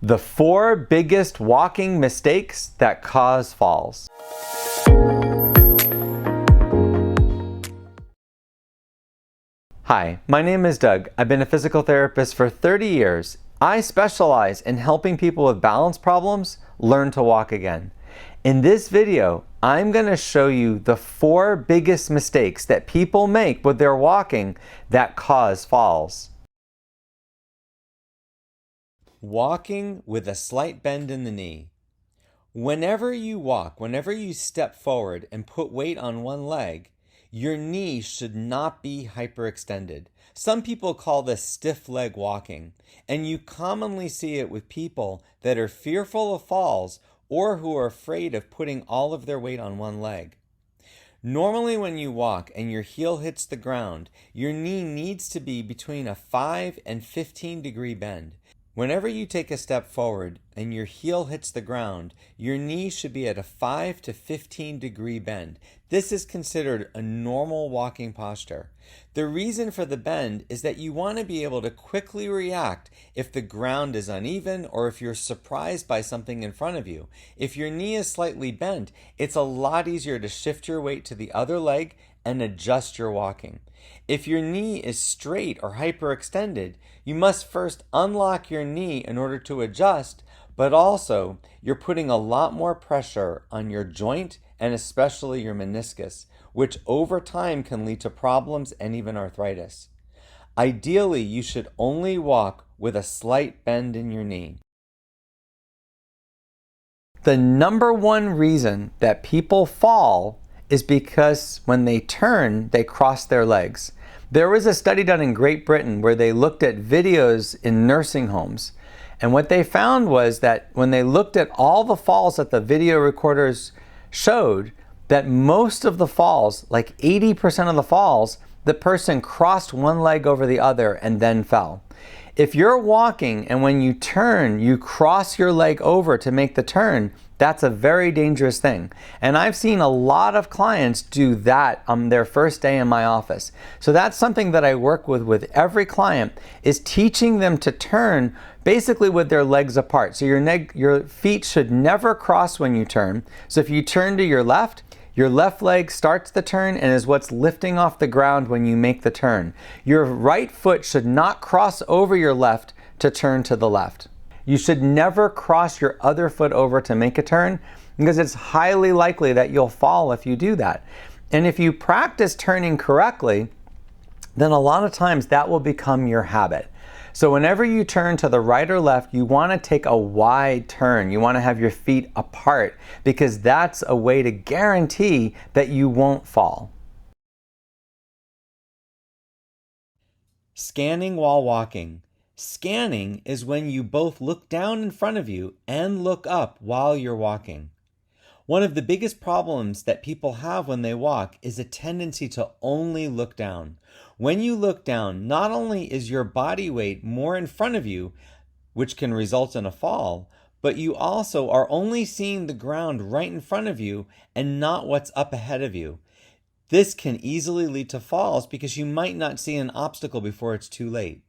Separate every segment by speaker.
Speaker 1: The 4 biggest walking mistakes that cause falls. Hi, my name is Doug. I've been a physical therapist for 30 years. I specialize in helping people with balance problems learn to walk again. In this video, I'm going to show you the 4 biggest mistakes that people make with their walking that cause falls. Walking with a slight bend in the knee. Whenever you walk, whenever you step forward and put weight on one leg, your knee should not be hyperextended. Some people call this stiff leg walking, and you commonly see it with people that are fearful of falls or who are afraid of putting all of their weight on one leg. Normally when you walk and your heel hits the ground, your knee needs to be between a 5 and 15 degree bend. Whenever you take a step forward and your heel hits the ground, your knee should be at a 5 to 15 degree bend. This is considered a normal walking posture. The reason for the bend is that you want to be able to quickly react if the ground is uneven or if you're surprised by something in front of you. If your knee is slightly bent, it's a lot easier to shift your weight to the other leg and adjust your walking. If your knee is straight or hyperextended, you must first unlock your knee in order to adjust, but also you're putting a lot more pressure on your joint and especially your meniscus, which over time can lead to problems and even arthritis. Ideally, you should only walk with a slight bend in your knee. The number one reason that people fall is because when they turn, they cross their legs. There was a study done in Great Britain where they looked at videos in nursing homes. And what they found was that when they looked at all the falls that the video recorders showed, that most of the falls, like 80% of the falls, the person crossed one leg over the other and then fell. If you're walking and when you turn, you cross your leg over to make the turn, that's a very dangerous thing. And I've seen a lot of clients do that on their first day in my office. So that's something that I work with every client, is teaching them to turn basically with their legs apart. So your feet should never cross when you turn. So if you turn to your left leg starts the turn and is what's lifting off the ground when you make the turn. Your right foot should not cross over your left to turn to the left. You should never cross your other foot over to make a turn because it's highly likely that you'll fall if you do that. And if you practice turning correctly, then a lot of times that will become your habit. So whenever you turn to the right or left, you want to take a wide turn. You want to have your feet apart because that's a way to guarantee that you won't fall. Scanning while walking. Scanning is when you both look down in front of you and look up while you're walking. One of the biggest problems that people have when they walk is a tendency to only look down. When you look down, not only is your body weight more in front of you, which can result in a fall, but you also are only seeing the ground right in front of you and not what's up ahead of you. This can easily lead to falls because you might not see an obstacle before it's too late.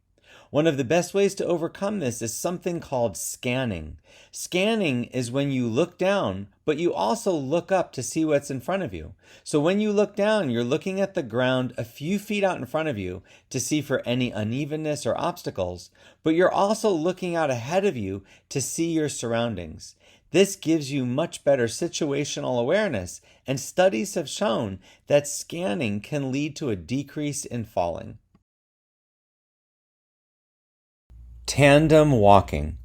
Speaker 1: One of the best ways to overcome this is something called scanning. Scanning is when you look down, but you also look up to see what's in front of you. So when you look down, you're looking at the ground a few feet out in front of you to see for any unevenness or obstacles, but you're also looking out ahead of you to see your surroundings. This gives you much better situational awareness, and studies have shown that scanning can lead to a decrease in falling. Tandem walking.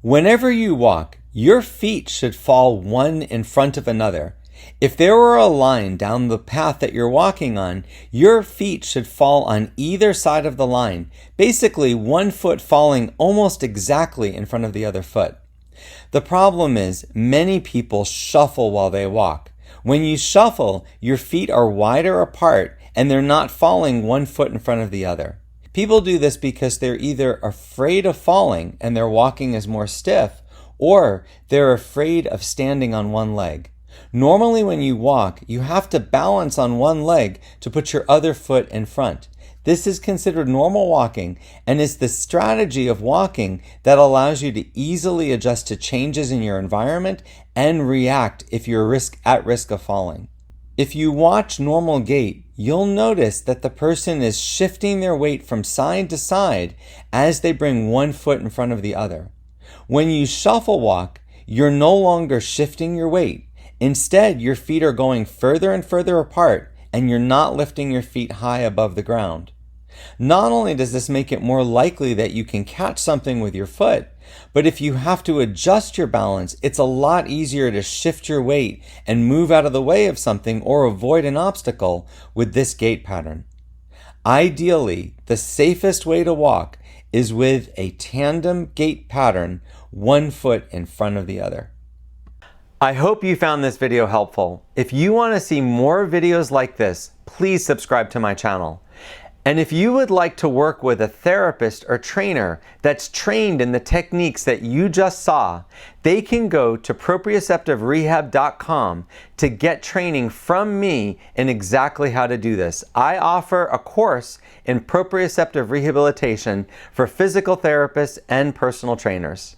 Speaker 1: Whenever you walk, your feet should fall one in front of another. If there were a line down the path that you're walking on, your feet should fall on either side of the line, basically one foot falling almost exactly in front of the other foot. The problem is many people shuffle while they walk. When you shuffle, your feet are wider apart and they're not falling one foot in front of the other. People do this because they're either afraid of falling and their walking is more stiff, or they're afraid of standing on one leg. Normally when you walk, you have to balance on one leg to put your other foot in front. This is considered normal walking and is the strategy of walking that allows you to easily adjust to changes in your environment and react if you're at risk of falling. If you watch normal gait, you'll notice that the person is shifting their weight from side to side as they bring one foot in front of the other. When you shuffle walk, you're no longer shifting your weight. Instead, your feet are going further and further apart, and you're not lifting your feet high above the ground. Not only does this make it more likely that you can catch something with your foot, but if you have to adjust your balance, it's a lot easier to shift your weight and move out of the way of something or avoid an obstacle with this gait pattern. Ideally, the safest way to walk is with a tandem gait pattern, one foot in front of the other. I hope you found this video helpful. If you want to see more videos like this, please subscribe to my channel. And if you would like to work with a therapist or trainer that's trained in the techniques that you just saw, they can go to proprioceptiverehab.com to get training from me in exactly how to do this. I offer a course in proprioceptive rehabilitation for physical therapists and personal trainers.